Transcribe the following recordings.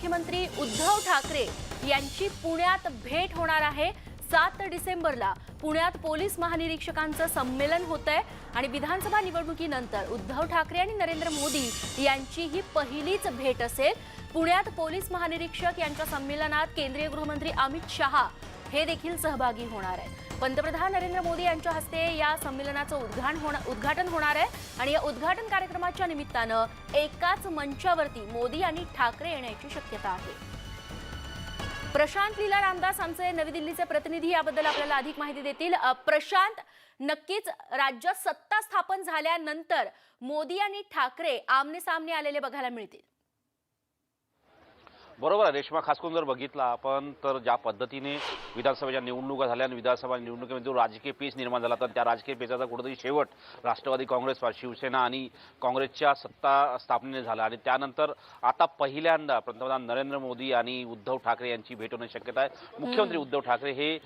मुख्यमंत्री उद्धव ठाकरे यांची पुण्यात भेट होणार आहे। 7 डिसेंबरला पुण्यात पोलीस महानिरीक्षकांचं संमेलन होतंय आणि विधानसभा निवडणुकीनंतर उद्धव ठाकरे आणि नरेंद्र मोदी यांची ही पहिलीच भेट असेल। पुण्यात पोलीस महानिरीक्षक यांच्या संमेलनात केंद्रीय गृहमंत्री अमित शहा हे देखील सहभागी होणार आहेत। पंतप्रधान नरेंद्र मोदी यांच्या हस्ते या संमेलनाचं उद्घाटन होणार आहे आणि या उद्घाटन कार्यक्रमाच्या निमित्तानं एकाच मंचावरती मोदी आणि ठाकरे येण्याची शक्यता आहे। प्रशांत लीला रामदास आमचे नवी दिल्लीचे प्रतिनिधी याबद्दल आपल्याला अधिक माहिती देतील। प्रशांत, नक्कीच राज्यात सत्ता स्थापन झाल्यानंतर मोदी आणि ठाकरे आमने सामने आलेले बघायला मिळतील। बरोबर आहे रेश्मा, खास करून जर बघितला आपण तर ज्या पद्धतीने विधानसभेच्या निवडणुका झाल्या आणि विधानसभा निवडणुकीमध्ये जो राजकीय पेच निर्माण झाला तर त्या राजकीय पेचाचा कुठेतरी शेवट राष्ट्रवादी काँग्रेस, शिवसेना आणि काँग्रेसच्या सत्ता स्थापनेने झाला आणि त्यानंतर आता पहिल्यांदा पंतप्रधान नरेंद्र मोदी आणि उद्धव ठाकरे यांची भेट होण्याची शक्यता आहे। मुख्यमंत्री उद्धव ठाकरे हे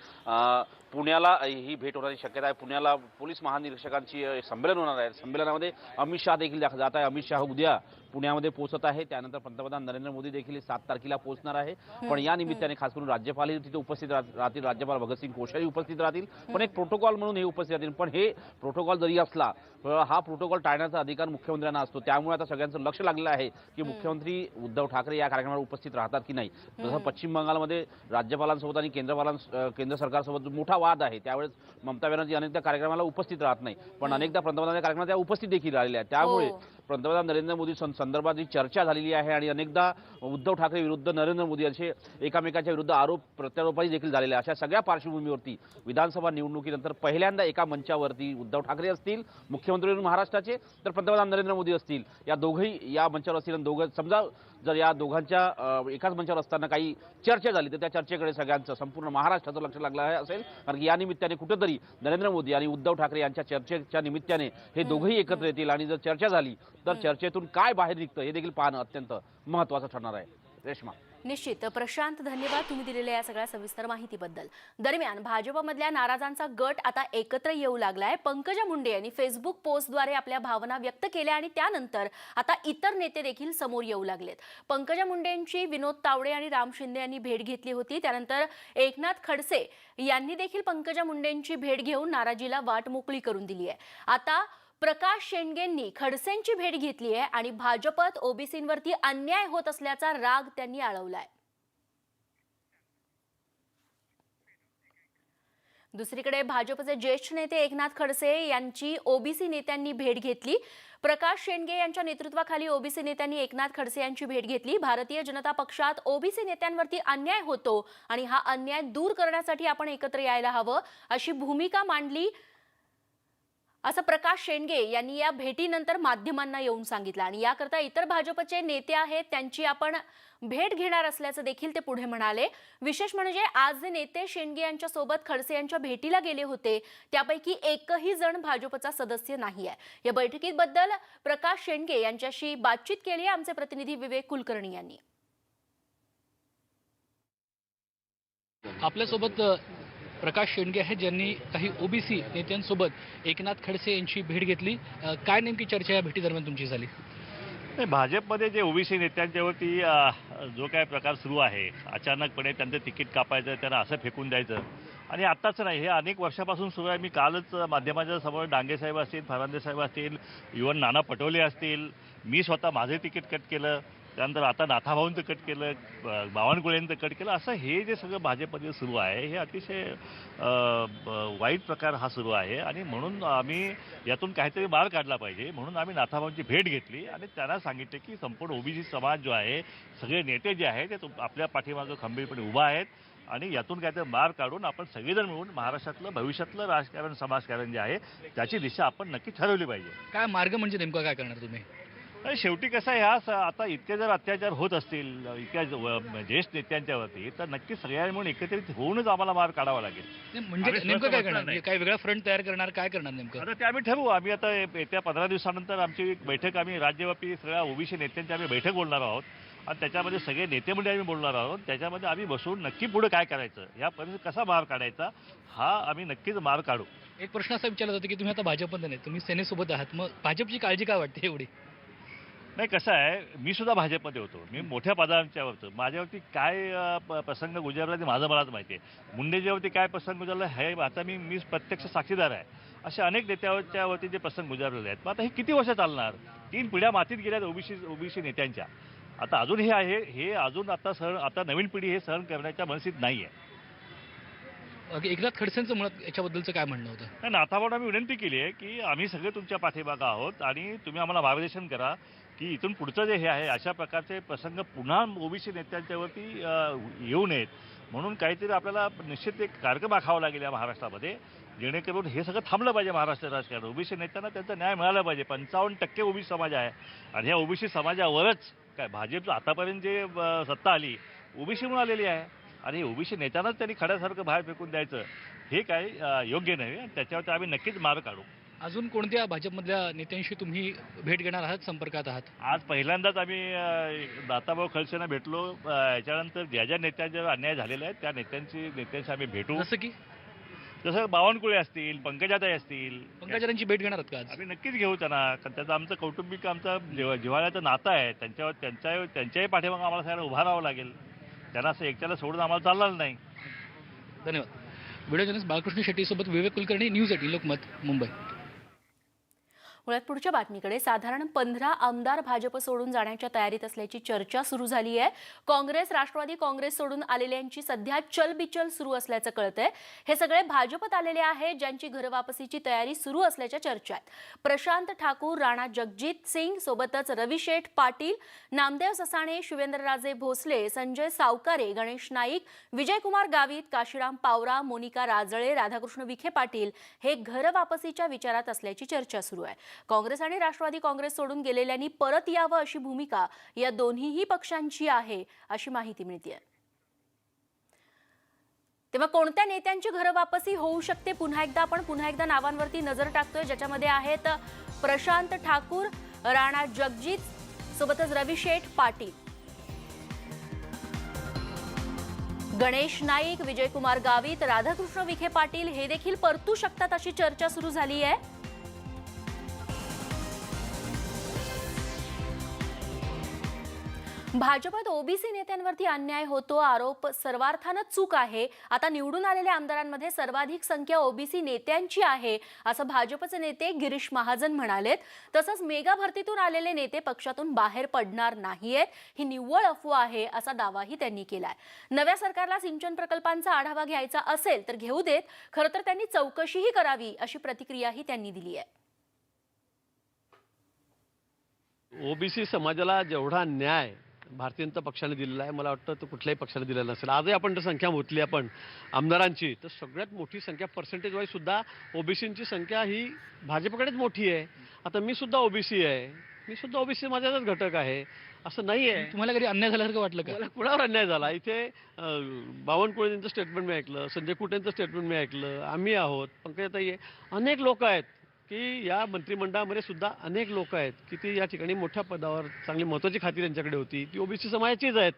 पुण्याला ही भेट होण्याची शक्यता आहे। पुण्याला पोलीस महानिरीक्षकांची संमेलन होणार आहे। संमेलनामध्ये अमित शहा देखील जात आहे। अमित शहा उद्या पुण्यामध्ये पोहोचत आहे। त्यानंतर पंतप्रधान नरेंद्र मोदी देखील 7 तारखेला पोहोचणार आहे। पण या निमित्ताने खास करून राज्यपालही तिथे उपस्थित राहतील। राज्यपाल भगतसिंग कोश्यारी उपस्थित राहतील, पण एक प्रोटोकॉल म्हणून हे उपस्थित राहतील। पण हे प्रोटोकॉल जरी असला हा प्रोटोकॉल टाळण्याचा अधिकार मुख्यमंत्र्यांना असतो। त्यामुळे आता सगळ्यांचं लक्ष लागलेलं आहे की मुख्यमंत्री उद्धव ठाकरे या कार्यक्रमाला उपस्थित राहतात की नाही। जसं पश्चिम बंगालमध्ये राज्यपालांसोबत आणि केंद्र सरकारसोबत मोठा वाद आहे, त्यावेळेस ममता बॅनर्जी अनेकदा कार्यक्रमाला उपस्थित राहत नाही, पण अनेकदा पंतप्रधानांच्या कार्यक्रमात त्या उपस्थित देखील राहिल्या आहेत। त्यामुळे पंतप्रधान नरेंद्र मोदी संदर्भात जी चर्चा झालेली आहे आणि अनेकदा उद्धव ठाकरे विरुद्ध नरेंद्र मोदी असे एकामेकाच्या विरुद्ध आरोप प्रत्यारोपही देखील झालेले अशा सगळ्या पार्श्वभूमीवरती विधानसभा निवडणुकीनंतर पहिल्यांदा एका मंचावरती उद्धव ठाकरे असतील मुख्यमंत्री महाराष्ट्राचे, तर पंतप्रधान नरेंद्र मोदी असतील, या दोघंही या मंचावर असतील। आणि दोघं समजा जर या दोघांच्या एकाच मंचावर असताना काही चर्चा झाली तर त्या चर्चेकडे सगळ्यांचं संपूर्ण महाराष्ट्राचं लक्ष लागलं आहे असेल, कारण की या निमित्ताने कुठेतरी नरेंद्र मोदी आणि उद्धव ठाकरे यांच्या चर्चेच्या निमित्ताने हे दोघंही एकत्र येतील आणि जर चर्चा झाली तर चर्चेतून काय बाहेर निघतं हे देखील पाहणं अत्यंत महत्त्वाचं ठरणार आहे। रेश्मा, निश्चित प्रशांत, धन्यवाद तुम्ही दिलेल्या या सगळ्या सविस्तर माहितीबद्दल। दरम्यान भाजपमधल्या नाराजांचा गट आता एकत्र येऊ लागलाय। पंकजा मुंडे यांनी फेसबुक पोस्टद्वारे आपल्या भावना व्यक्त केल्या आणि त्यानंतर आता इतर नेते देखील समोर येऊ लागलेत। पंकजा मुंडेंची विनोद तावडे आणि राम शिंदे यांनी भेट घेतली होती। त्यानंतर एकनाथ खडसे यांनी देखील पंकजा मुंडेंची भेट घेऊन नाराजीला वाट मोकळी करून दिली आहे। आता प्रकाश शेंडगेंनी खडसेंची भेट घेतली आहे आणि भाजपत ओबीसींवरती अन्याय होत असल्याचा राग त्यांनी आळवलाय। दुसरीकडे भाजपचे ज्येष्ठ नेते एकनाथ खडसे यांची ओबीसी नेत्यांनी भेट घेतली। प्रकाश शेंडगे यांच्या नेतृत्वाखाली ओबीसी नेत्यांनी एकनाथ खडसे यांची भेट घेतली। भारतीय जनता पक्षात ओबीसी नेत्यांवरती अन्याय होतो आणि हा अन्याय दूर करण्यासाठी आपण एकत्र यायला हवं अशी भूमिका मांडली असं प्रकाश शेंडगे यांनी या भेटीनंतर माध्यमांना येऊन सांगितलं आणि याकरता इतर भाजपचे नेते आहेत त्यांची आपण भेट घेणार असल्याचं देखील ते पुढे म्हणाले। विशेष म्हणजे आज जे नेते शेंडगे यांच्या सोबत खडसे यांच्या भेटीला गेले होते त्यापैकी एकही जण भाजपचा सदस्य नाही आहे। या बैठकीबद्दल प्रकाश शेंडगे यांच्याशी बातचीत केली आमचे प्रतिनिधी विवेक कुलकर्णी यांनी। आपल्यासोबत प्रकाश शेंडगे आहेत ज्यांनी काही ओबीसी नेत्यांसोबत एकनाथ खडसे यांची भेट घेतली। काय नेमकी चर्चा या भेटीदरम्यान तुमची झाली? भाजपमध्ये जे ओबीसी नेत्यांच्यावरती जो काय प्रकार सुरू आहे, अचानकपणे त्यांचं तिकीट कापायचं, त्यांना असं फेकून द्यायचं आणि आत्ताच नाही, हे अनेक वर्षापासून सुरू आहे। मी कालच माध्यमाच्या समोर डांगे साहेब असतील, फरांदे साहेब असतील, इव्हन नाना पटोले असतील, मी स्वतः माझं तिकीट कट केलं, त्यानंतर आता नाथाभाऊंचं कट केलं, बावनकुळेंचं कट केलं, असं हे जे सगळं भाजपमध्ये सुरू आहे हे अतिशय वाईट प्रकार हा सुरू आहे आणि म्हणून आम्ही यातून काहीतरी मार्ग काढला पाहिजे म्हणून आम्ही नाथाभाऊंची भेट घेतली आणि त्यांना सांगितले की संपूर्ण ओबीसी समाज जो आहे, सगळे नेते जे आहेत ते आपल्या पाठीमागं खंबीरपणे उभा आहेत आणि यातून काहीतरी मार्ग काढून आपण सगळेजण मिळून महाराष्ट्रातलं भविष्यातलं राजकारण, समाजकारण जे आहे त्याची दिशा आपण नक्की ठरवली पाहिजे। काय मार्ग म्हणजे नेमकं काय करणार तुम्ही? शेवटी कसं आहे, आता इतके जर अत्याचार होत असतील इतक्या ज्येष्ठ नेत्यांच्यावरती तर नक्की सगळ्यांनी म्हणून एकत्रित होऊनच आम्हाला मार्ग काढावा लागेल। म्हणजे नेमकं काय करणार? काय वेगळा फ्रंट तयार करणार? काय करणार नेमकं? आता ते आम्ही ठरवू। आम्ही आता येत्या 15 दिवसानंतर आमची एक बैठक, आम्ही राज्यव्यापी सगळ्या ओबीसी नेत्यांची आम्ही बैठक बोलणार आहोत आणि त्याच्यामध्ये सगळे नेते मंडळी आम्ही बोलणार आहोत। त्याच्यामध्ये आम्ही बसून नक्की पुढे काय करायचं, या परिस्थितीत कसा मार्ग काढायचा हा आम्ही नक्कीच मार्ग काढू। एक प्रश्न असा विचारला जातो की तुम्ही आता भाजपमध्ये नाही, तुम्ही सेनेसोबत आहात, मग भाजपची काळजी काय वाटते एवढी? नाही, कसं आहे, मी सुद्धा भाजपमध्ये होतो, मी मोठ्या पदांच्यावर होतो. माझ्यावरती काय प्रसंग गुजरला ते माझं मलाच माहिती आहे. मुंडेजीवरती काय प्रसंग गुजरला हे आता मी प्रत्यक्ष साक्षीदार आहे. असे अनेक नेत्यावरती जे प्रसंग गुजरलेले आहेत. मग आता हे किती वर्ष चालणार? 3 पिढ्या मातीत गेल्यात ओबीसी नेत्यांच्या. आता अजून हे आहे, हे अजून आता नवीन पिढी हे सहन करण्याच्या मनस्थितीत नाही आहे. एकनाथ खडसेंचं मुळात याच्याबद्दलचं काय म्हणणं होतं? नाही, नाथाभाऊंना मी विनंती केली आहे की आम्ही सगळे तुमच्या पाठीमागं आहोत आणि तुम्ही आम्हाला मार्गदर्शन करा की इथून पुढचं जे हे आहे अशा प्रकारचे प्रसंग पुन्हा ओबीसी नेत्यांच्यावरती येऊ नयेत. म्हणून काहीतरी आपल्याला निश्चित एक कार्यक्रम आखावा लागेल या महाराष्ट्रामध्ये, जेणेकरून हे सगळं थांबलं पाहिजे. महाराष्ट्र राजकारण ओबीसी नेत्यांना त्यांचा न्याय मिळाला पाहिजे. 55% ओबीसी समाज आहे आणि ह्या ओबीसी समाजावरच काय भाजपचं आतापर्यंत जे सत्ता आली ओबीसीमुळे आलेली आहे आणि ओबीसी नेत्यांनाच त्यांनी खड्यासारखं बाहेर फेकून द्यायचं हे काही योग्य नाही आणि त्याच्यावरती आम्ही नक्कीच मार्ग काढू. अजून कोणत्या भाजपमधल्या नेत्यांशी तुम्ही भेट घेणार आहात, संपर्कात आहात? आज पहिल्यांदाच आम्ही नाथाभाऊ खडसेंना भेटलो. याच्यानंतर ज्या नेत्यांच्यावर अन्याय झालेला आहे त्या नेत्यांशी आम्ही भेटू. जसं बावनकुळे असतील, पंकजाताई असतील, पंकजाताईंची भेट घेणार आहात का आज? आम्ही नक्कीच घेऊ त्यांना, कारण त्याचं आमचं कौटुंबिक जिव्हाळ्याचं नातं आहे. त्यांच्याही पाठीमागं आम्हाला सगळ्यांना उभा राहावं लागेल. त्यांना असं एकट्याला सोडून आम्हाला चालणार नाही. धन्यवाद. व्हिडिओ जर्नलिस्ट बालकृष्ण शेट्टीसोबत विवेक कुलकर्णी, न्यूज 18 लोकमत, मुंबई. मुळात पुढच्या बातमीकडे. साधारण 15 आमदार भाजप सोडून जाण्याच्या तयारीत असल्याची चर्चा सुरू झाली आहे. काँग्रेस, राष्ट्रवादी काँग्रेस सोडून आलेल्यांची सध्या चलबिचल सुरू असल्याचं कळतंय. हे सगळे भाजपत आलेले आहेत ज्यांची घरवापसीची तयारी सुरू असल्याच्या चर्चा आहेत. प्रशांत ठाकूर, राणा जगजित सिंग सोबतच रविशेठ पाटील, नामदेव ससाणे, शिवेंद्रराजे भोसले, संजय सावकारे, गणेश नाईक, विजयकुमार गावित, काशीराम पावरा, मोनिका राजळे, राधाकृष्ण विखे पाटील हे घरवापसीच्या विचारात असल्याची चर्चा सुरू आहे. काँग्रेस आणि राष्ट्रवादी काँग्रेस सोडून गेलेल्यांनी परत यावं अशी भूमिका या दोन्हीही पक्षांची आहे अशी माहिती मिळते. तेव्हा कोणत्या नेत्यांची घरवापसी होऊ शकते पुन्हा एकदा नावांवरती नजर टाकतोय, ज्याच्यामध्ये आहेत प्रशांत ठाकूर, राणा जगजित सोबतच रविशेठ पाटील, गणेश नाईक, विजयकुमार गावित, राधाकृष्ण विखे पाटील हे देखील परतू शकतात अशी चर्चा सुरू झाली आहे. भाजपात ओबीसी नेत्यांवरती अन्याय होतो, आरोप सर्वार्थानं चूक आहे. आता निवडून आलेल्या आमदारांमध्ये सर्वाधिक संख्या ओबीसी नेत्यांची आहे असं भाजपचे नेते गिरीश महाजन म्हणालेत. तसंच मेगा भरतीतून आलेले नेते पक्षातून बाहेर पडणार नाहीयेत, ही निव्वळ अफवा आहे असा दावाही त्यांनी केलाय. नव्या सरकारला सिंचन प्रकल्पांचा आढावा घ्यायचा असेल तर घेऊ देत, खरं तर त्यांनी चौकशीही करावी अशी प्रतिक्रियाही त्यांनी दिली आहे. ओबीसी समाजाला जेवढा न्याय भारतीय जनता पक्षाने दिलेला आहे मला वाटतं तो कुठल्याही पक्षाने दिलेला नसेल. आजही आपण जर संख्या मोजली आपण आमदारांची तर सगळ्यात मोठी संख्या पर्सेंटेज वाईज सुद्धा ओबीसींची संख्या ही भाजपकडेच मोठी आहे. आता मी सुद्धा ओबीसी आहे, मी सुद्धा ओबीसी माझ्याचाच घटक आहे, असं नाही आहे. तुम्हाला कधी अन्याय झाल्यासारखं वाटलं का? मला कुणावर अन्याय झाला? इथे बावनकुळेंचं स्टेटमेंट मी ऐकलं, संजय कुटेंचं स्टेटमेंट मी ऐकलं, आम्ही आहोत, पंकजाताई आहे, अनेक लोक आहेत की या मंत्रिमंडळामध्ये सुद्धा अनेक लोक आहेत की ती या ठिकाणी मोठ्या पदावर चांगली महत्त्वाची खाती त्यांच्याकडे होती, ती ओबीसी समाजाचीच आहेत.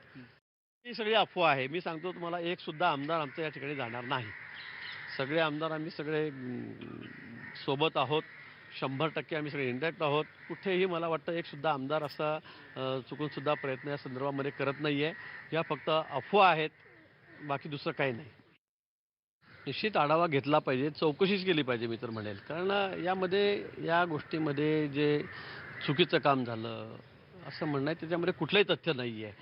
ही सगळी अफवा आहे. मी सांगतो तुम्हाला, एक सुद्धा आमदार आमच्या या ठिकाणी जाणार नाही. सगळे आमदार आम्ही सगळे सोबत आहोत, 100% आम्ही सगळे इंटॅक्ट आहोत. कुठेही मला वाटतं एक सुद्धा आमदार असा चुकून सुद्धा प्रयत्न या संदर्भामध्ये करत नाही आहे. या फक्त अफवा आहेत, बाकी दुसरं काही नाही. निश्चित आढावा घेतला पाहिजे, चौकशीच केली पाहिजे मी तर म्हणेल. कारण या गोष्टीमध्ये जे चुकीचं काम झालं असं म्हणणं आहे त्याच्यामध्ये कुठलंही तथ्य नाही आहे.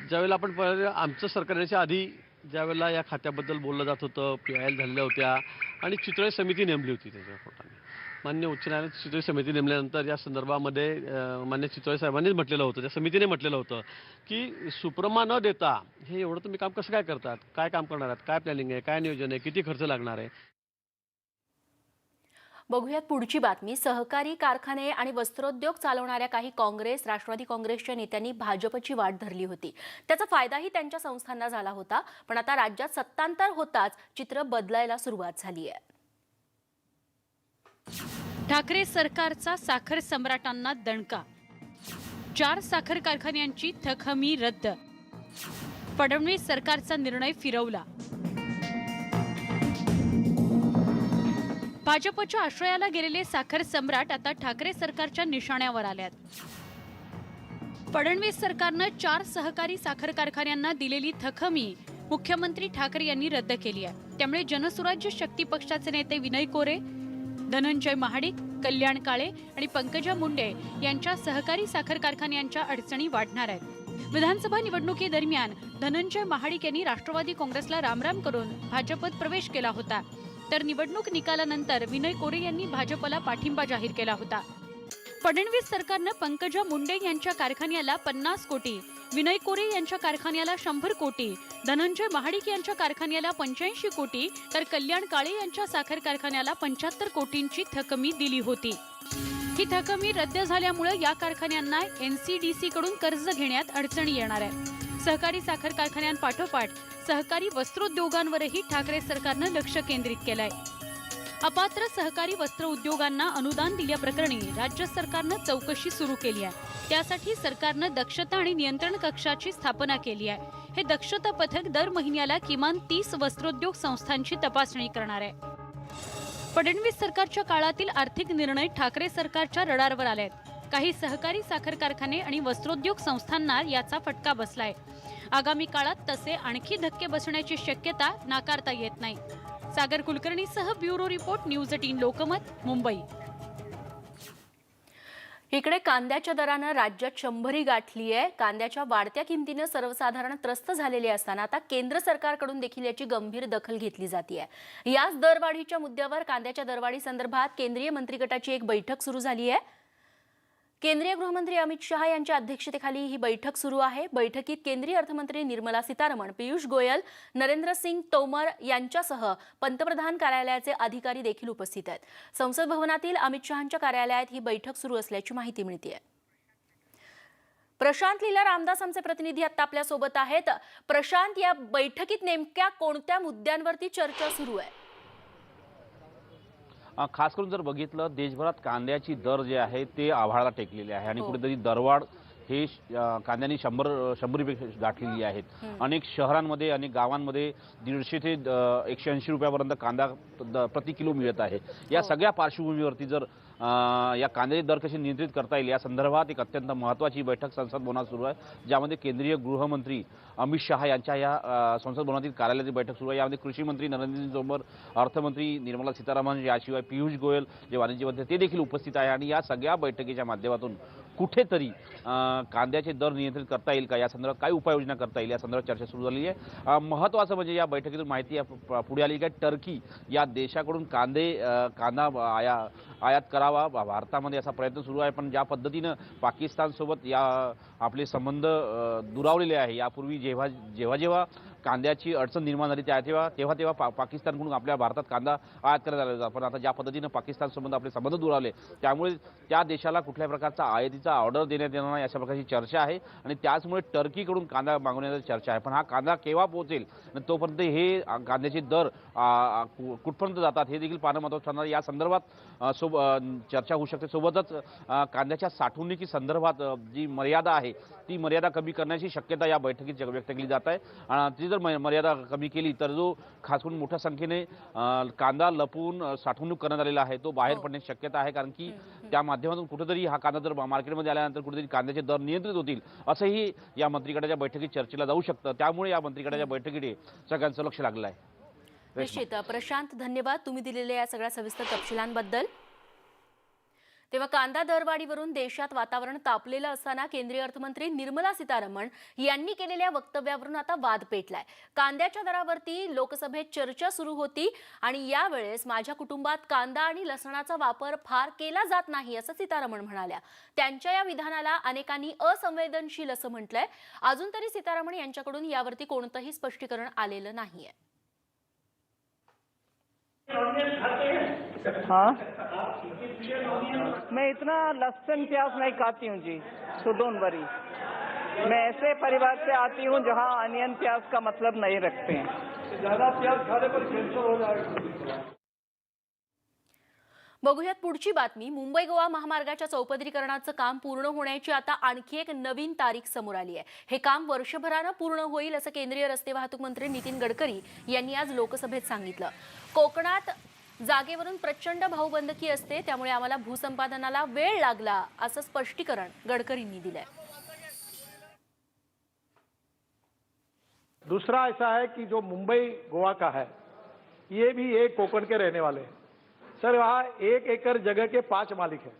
ज्यावेळेला आपण आमचं सरकार येण्याच्या आधी ज्यावेळेला या खात्याबद्दल बोललं जात होतं, PIL झालेल्या होत्या आणि चितळे समिती नेमली होती. त्याच्या पोटाने मान्य उच्च न्यायालयात चितळे समिती नेमल्यानंतर या संदर्भामध्ये मान्य चितळे साहेबांनीच म्हटलेलं होतं, त्या समितीने म्हटलेलं होतं की सुप्रमा न देता हे एवढं तुम्ही काम कसं काय करतात, काय काम करणार आहात, काय प्लॅनिंग आहे, काय नियोजन आहे, किती खर्च लागणार आहे. बघूयात पुढची बातमी. सहकारी कारखाने आणि वस्त्रोद्योग चालवणाऱ्या काही काँग्रेस, राष्ट्रवादी काँग्रेसच्या नेत्यांनी भाजपची वाट धरली होती. त्याचा फायदाही त्यांच्या संस्थांना झाला होता. पण आता राज्यात सत्तांतर होताच चित्र बदलायला सुरुवात झाली आहे. ठाकरे सरकारचा साखर सम्राटांना दणका. 4 साखर कारखान्यांची थकहमी रद्द. फडणवीस सरकारचा निर्णय फिरवला. भाजपच्या आश्रयाला गेलेले साखर सम्राट आता ठाकरे सरकारच्या निशाण्यावर आले आहेत. फडणवीस सरकारनं 4 सहकारी साखर कारखान्यांना दिलेली थकमी मुख्यमंत्री ठाकरे यांनी रद्द केली आहे. त्यामुळे जनसुराज्य शक्ती पक्षाचे नेते विनय कोरे, धनंजय महाडिक, कल्याण काळे आणि पंकजा मुंडे यांच्या सहकारी साखर कारखान्यांच्या अडचणी वाढणार आहेत. विधानसभा निवडणुकीदरम्यान धनंजय महाडिक यांनी राष्ट्रवादी काँग्रेसला रामराम करून भाजपत प्रवेश केला होता. तर निवडणूक निकालानंतर विनय कोरे यांनी भाजपला पाठिंबा जाहीर केला होता. फडणवीस सरकारनं पंकजा मुंडे यांच्या कारखान्याला 50 कोटी, विनय कोरे यांच्या कारखान्याला 100 कोटी, धनंजय महाडिक यांच्या कारखान्याला 85 कोटी तर कल्याण काळे यांच्या साखर कारखान्याला 75 कोटींची थकमी दिली होती. ही थकमी रद्द झाल्यामुळे या कारखान्यांना NCDC कडून कर्ज घेण्यात अडचणी येणार आहे. सहकारी साखर कारखान्यांपाठोपाठ सहकारी वस्त्रोद्योगांवरही ठाकरे सरकारनं लक्ष केंद्रित केलंय. अपात्र सहकारी वस्त्र उद्योगांना अनुदान दिल्याप्रकरणी राज्य सरकारनं चौकशी सुरू केली आहे. त्यासाठी सरकारनं दक्षता आणि नियंत्रण कक्षाची स्थापना केली आहे. हे दक्षता पथक दर महिन्याला किमान 30 वस्त्रोद्योग संस्थांची तपासणी करणार आहे. फडणवीस सरकारच्या काळातील आर्थिक निर्णय ठाकरे सरकारच्या रडारवर आले आहेत. काही सहकारी साखर कारखाने आणि वस्त्रोद्योग संस्थांना याचा फटका बसलाय. आगामी काळात तसे आणखी धक्के बसण्याची शक्यता नाकारता येत नाही. सागर कुलकर्णीसह bureau report, news 18 Lokmat, Mumbai. इकडे कांद्याच्या दरानं राज्यात 100 गाठली आहे. कांद्याच्या वाढत्या किमतीनं सर्वसाधारण त्रस्त झालेले असताना आता केंद्र सरकारकडून देखील याची गंभीर दखल घेतली जाते. याच दरवाढीच्या मुद्द्यावर कांद्याच्या दरवाढी संदर्भात केंद्रीय मंत्रिगटाची एक बैठक सुरू झाली आहे. केंद्रीय गृहमंत्री अमित शहा यांच्या अध्यक्षतेखाली ही बैठक सुरू आहे. बैठकीत केंद्रीय अर्थमंत्री निर्मला सीतारमण, पियुष गोयल, नरेंद्र सिंग तोमर यांच्यासह पंतप्रधान कार्यालयाचे अधिकारी देखील उपस्थित आहेत. संसद भवनातील अमित शहांच्या कार्यालयात ही बैठक सुरू असल्याची माहिती मिळते. प्रशांत लीला रामदास आमचे प्रतिनिधी आता आपल्या सोबत आहेत. प्रशांत, या बैठकीत नेमक्या कोणत्या मुद्द्यांवरती चर्चा सुरू आहे? खास करून जर बघितलं, देशभरात कांद्याची दर जे आहे ते आभाळाला टेकलेले आहे आणि कुठेतरी दरवाढ हे कांद्याने 100 गाठलेली आहेत. अनेक शहरांमध्ये, अनेक गावांमध्ये 150 ते 180 रुपयापर्यंत कांदा प्रति किलो मिळत आहे. या सगळ्या पार्श्वभूमीवरती जर या कांद्याचे दर कसे नियंत्रित करता येईल या संदर्भात एक अत्यंत महत्त्वाची बैठक संसद भवनात सुरू आहे, ज्यामध्ये केंद्रीय गृहमंत्री अमित शहा यांच्या या संसद भवनातील कार्यालयाची बैठक सुरू आहे. यामध्ये कृषी मंत्री नरेंद्र सिंग तोमर, अर्थमंत्री निर्मला सीतारामन, याशिवाय पियुष गोयल जे वाणिज्य मंत्री ते देखील उपस्थित आहे. आणि या सगळ्या बैठकीच्या माध्यमातून कुठेतरी कांद्याचे दर नियंत्रित करता येईल का, या संदर्भात काय उपाययोजना करता येईल या संदर्भात चर्चा सुरू झालेली आहे. महत्त्वाचं म्हणजे या बैठकीतून माहिती पुढे आली की टर्की या देशाकडून कांदा आयात करावा भारतामध्ये असा प्रयत्न सुरू आहे. पण ज्या पद्धतीनं पाकिस्तानसोबत या आपले संबंध दुरावलेले आहे, यापूर्वी जेव्हा कांद्याची अडचण निर्माण झाली तेव्हा पाकिस्तानकडून आपल्या भारतात कांदा आयात करण्यात आला होता. पण आता ज्या पद्धतीनं पाकिस्तानसोबत आपले संबंध दुरावले, त्यामुळे त्या देशाला कुठल्या प्रकारचा आयातीचा ऑर्डर देण्यात येणार नाही अशा प्रकारची चर्चा आहे. आणि त्याचमुळे टर्कीकडून कांदा मागवण्याची चर्चा आहे. पण हा कांदा केव्हा पोहोचेल, तोपर्यंत हे कांद्याचे दर कुठपर्यंत जातात हे देखील पाहणं महत्त्वाचं ठरणार. या संदर्भात चर्चा होऊ शकते. सोबतच कांद्याच्या साठवणुकी संदर्भात जी मर्यादा आहे ती मर्यादा कमी करण्याची शक्यता या बैठकीत व्यक्त केली जात आहे. आणि ती जर मर्यादा कमी केली तर जो खास करून मोठ्या संख्येने कांदा लपवून साठवणूक करण्यात आलेला आहे तो बाहेर पडण्याची शक्यता आहे. कारण की त्या माध्यमातून कुठेतरी हा कांदा जर मार्केटमध्ये आल्यानंतर कुठेतरी कांद्याचे दर नियंत्रित होतील असंही या मंत्रिगटाच्या बैठकीत चर्चेला जाऊ शकतं. त्यामुळे या मंत्रिगटाच्या बैठकीकडे सगळ्यांचं लक्ष लागलं आहे. निश्चित प्रशांत, धन्यवाद तुम्ही दिलेल्या या सगळ्या सविस्तर तपशिलांबद्दल. तेव्हा कांदा दरवाढीवरून देशात वातावरण तापलेलं असताना केंद्रीय अर्थमंत्री निर्मला सीतारमण यांनी केलेल्या वक्तव्यावरून आता वाद पेटलाय. कांद्याच्या दरावरती लोकसभेत चर्चा सुरू होती आणि यावेळेस माझ्या कुटुंबात कांदा आणि लसणाचा वापर फार केला जात नाही असं सीतारमण म्हणाल्या. त्यांच्या या विधानाला अनेकांनी असंवेदनशील असं म्हटलंय. अजून तरी सीतारमण यांच्याकडून यावरती कोणतंही स्पष्टीकरण आलेलं नाहीये. हाँ, मैं इतना लहसुन प्याज नहीं खाती हूँ जी, so डोंट वरी. मैं ऐसे परिवार से आती हूँ जहाँ अनियन प्याज का मतलब नहीं रखते हैं. ज़्यादा प्याज खाने पर कैंसर हो जाएगा. बघूयात पुढची बातमी. मुंबई गोवा महामार्गाच्या चौपदरीकरणाचं काम पूर्ण होण्याची आता आणखी एक नवीन तारीख समोर आली आहे. हे काम वर्षभरानं पूर्ण होईल असं केंद्रीय रस्ते वाहतूक मंत्री नितीन गडकरी यांनी आज लोकसभेत सांगितलं. कोकणात जागेवरून प्रचंड भाऊबंदकी असते, त्यामुळे आम्हाला भूसंपादनाला वेळ लागला असं स्पष्टीकरण गडकरींनी दिलंय. दूसरा ऐसा है कि जो मुंबई गोवा का है, ये भी एक कोकण के रहने वाले हैं। सर, वहाँ 1 एकड़ जगह के 5 मालिक हैं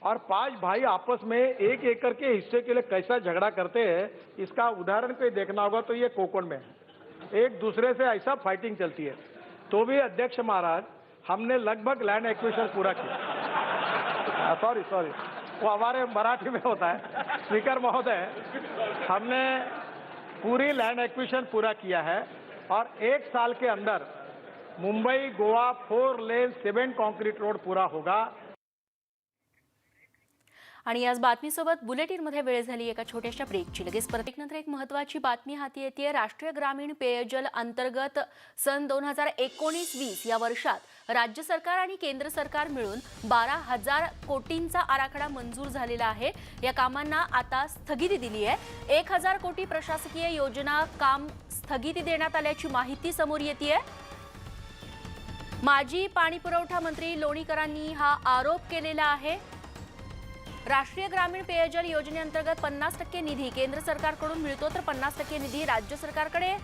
और 5 भाई आपस में 1 एकड़ के हिस्से के लिए कैसा झगड़ा करते हैं, इसका उदाहरण कोई देखना होगा तो ये कोकण में है। एक दूसरे से ऐसा फाइटिंग चलती है। तो भी अध्यक्ष महाराज, हमने लगभग लैंड एक्विजिशन पूरा किया। सॉरी, वो हमारे मराठी में होता है। स्पीकर महोदय, हमने पूरी लैंड एक्विजिशन पूरा किया है और 1 साल के अंदर मुंबई गोवा 4 लेन सिमेंट कॉन्क्रीट रोड पूरा होगा। आणि याच बातमीसोबत बुलेटिनमध्ये वेळ झाली एका छोट्याशा ब्रेकची। लगेच नंतर एक महत्त्वाची बातमी हाती येते। राष्ट्रीय ग्रामीण पेयजल अंतर्गत सन 2019-20 या वर्षात राज्य सरकार आणि केंद्र सरकार मिळून 12,000 कोटींचा आराखडा मंजूर झालेला आहे। या कामांना आता स्थगिती दिली आहे। 1,000 कोटी प्रशासकीय योजना काम स्थगिती देण्यात आल्याची माहिती समोर येते। माजी पाणीपुरवठा मंत्री लोणीकरांनी हा आरोप केलेला आहे। राष्ट्रीय ग्रामीण पेयजल योजनेअंतर्गत 50% निधी केंद्र सरकारकडून मिळतो तर 50% निधी राज्य सरकारकडे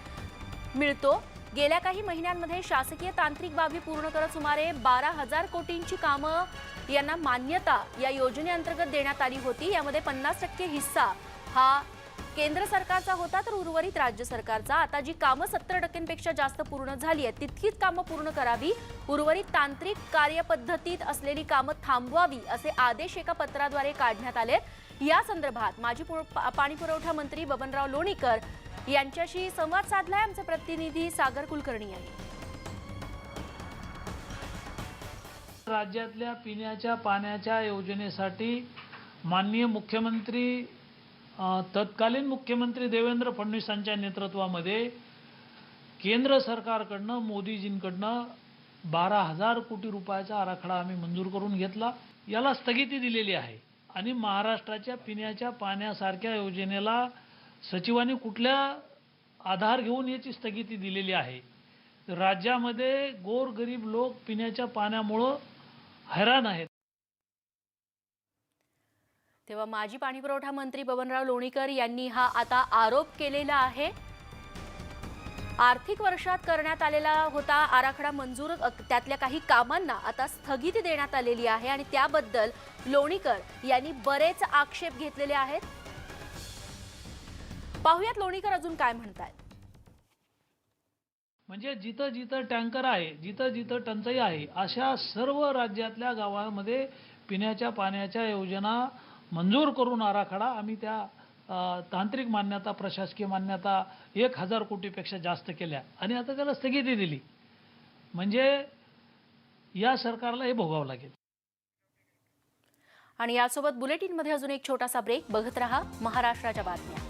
मिळतो। गेल्या काही महिन्यांमध्ये शासकीय तांत्रिक बाबी पूर्ण करत सुमारे 12,000 कोटींची कामं यांना मान्यता या योजनेअंतर्गत देण्यात आली होती। यामध्ये 50% हिस्सा हा केंद्र सरकारचा होता तर उर्वरित राज्य सरकारचा। आता जी कामं 70%पेक्षा जास्त पूर्ण झाली आहेत तितकीच कामं पूर्ण करावी, उर्वरित तांत्रिक कार्यपद्धतीत असलेली कामं थांबवावी असे आदेश एका पत्राद्वारे काढण्यात आले। या संदर्भात माजी पाणीपुरवठा मंत्री बबनराव लोणीकर यांच्याशी संवाद साधलाय आमचे प्रतिनिधी सागर कुलकर्णी यांनी। राज्यातल्या पिण्याच्या पाण्याच्या योजनेसाठी माननीय मुख्यमंत्री तत्कालीन मुख्यमंत्री देवेंद्र फडणवीसांच्या नेतृत्वामध्ये केंद्र सरकारकडनं मोदीजींकडनं 12,000 कोटी रुपयाचा आराखडा आम्ही मंजूर करून घेतला। याला स्थगिती दिलेली आहे आणि महाराष्ट्राच्या पिण्याच्या पाण्यासारख्या योजनेला सचिवांनी कुठल्या आधार घेऊन याची स्थगिती दिलेली आहे। राज्यामध्ये गोरगरीब लोक पिण्याच्या पाण्यामुळे हैराण आहेत। तेव्हा माजी पाणीपुरवठा मंत्री बबनराव लोणीकर यांनी हा आता आरोप केलेला आहे। आर्थिक वर्षात करण्यात आलेला होता आराखडा मंजूर, त्यातल्या काही कामांना आता स्थगिती देण्यात आलेली आहे आणि त्याबद्दल लोणीकर यांनी बरेच आक्षेप घेतलेले आहेत। पाहूयात लोणीकर अजून काय म्हणतात। म्हणजे जिथं जिथं टँकर आहे, जिथं जिथं टंचाई आहे, अशा सर्व राज्यातल्या गावांमध्ये पिण्याच्या पाण्याच्या योजना मंजूर करून आराखडा आम्ही त्या तांत्रिक मान्यता, प्रशासकीय मान्यता 1,000 कोटीपेक्षा जास्त केल्या आणि आता त्याला स्थगिती दिली। म्हणजे या सरकारला हे भोगावं लागेल। आणि यासोबत बुलेटिनमध्ये अजून एक छोटासा ब्रेक। बघत रहा महाराष्ट्राच्या बातम्या।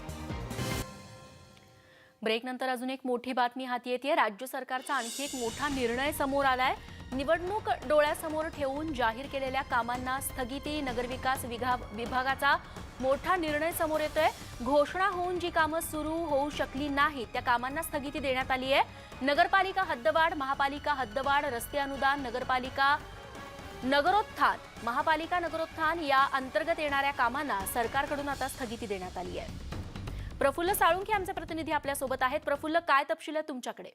ब्रेक नंतर अजून एक मोठी बातमी हाती येते। राज्य सरकारचा आणखी एक मोठा निर्णय समोर आलाय। निवडणूक डोळ्यासमोर ठेवून जाहीर केलेल्या कामांना स्थगिती। नगरविकास विभागाचा मोठा निर्णय समोर येतोय। घोषणा होऊन जी कामं सुरू होऊ शकली नाहीत त्या कामांना स्थगिती देण्यात आली आहे। नगरपालिका हद्दवाढ, महापालिका हद्दवाढ, रस्ते अनुदान, नगरपालिका नगरोत्थान, महापालिका नगरोत्थान या अंतर्गत येणाऱ्या कामांना सरकारकडून आता स्थगिती देण्यात आली आहे। प्रफुल्ल साळुंखे आमचे प्रतिनिधी आपल्या सोबत आहेत। प्रफुल्ल, काय तपशील आहे तुमच्याकडे?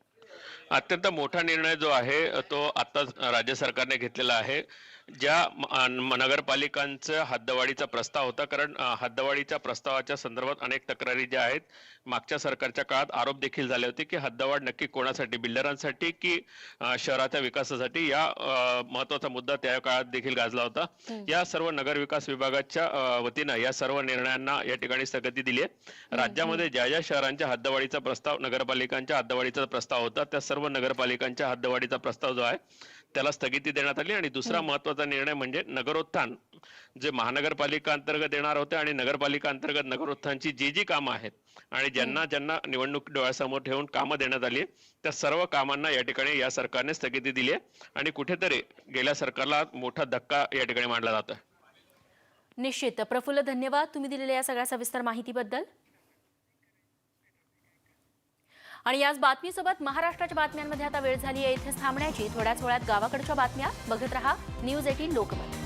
अत्यंत मोठा निर्णय जो आहे तो आता राज्य सरकारने घेतलेला आहे। ज्या नगरपालिकांचा हद्दवाढीचा प्रस्ताव होता, कारण हद्दवाढीच्या प्रस्तावाच्या संदर्भात अनेक तक्रारी ज्या आहेत मागच्या सरकारच्या काळात आरोप देखील झाले होते की हद्दवाढ नक्की कोणासाठी, बिल्डरांसाठी की शहराच्या विकासासाठी, या महत्त्वाचा मुद्दा त्या काळात देखील गाजला होता। या सर्व नगर विकास विभागाच्या वतीनं या सर्व निर्णयांना या ठिकाणी स्थगिती दिली आहे। राज्यामध्ये ज्या ज्या शहरांच्या हद्दवाढीचा प्रस्ताव, नगरपालिकांच्या हद्दवाढीचा प्रस्ताव होता त्या सर्व नगरपालिकांच्या हद्दवाढीचा प्रस्ताव जो आहे त्याला स्थगिती देण्यात आली। आणि दुसरा महत्त्वाचा निर्णय म्हणजे नगरोत्थान, जे महानगरपालिका अंतर्गत येणार होते आणि नगरपालिका अंतर्गत नगरोत्थानची जी जी कामं आहेत आणि ज्यांना ज्यांना निवडणूक डोळ्यासमोर ठेवून कामं देण्यात आली त्या सर्व कामांना या ठिकाणी या सरकारने स्थगिती दिली आहे आणि कुठेतरी गेल्या सरकारला मोठा धक्का या ठिकाणी मानला जातो। निश्चित प्रफुल्ल, धन्यवाद तुम्ही दिलेल्या या सगळ्या सविस्तर माहितीबद्दल। आणि याच बातमीसोबत महाराष्ट्राच्या बातम्यांमध्ये आता वेळ झाली आहे इथेच थांबण्याची। थोड्याच वेळात गावाकडच्या बातम्या बघत रहा न्यूज 18 लोकमत।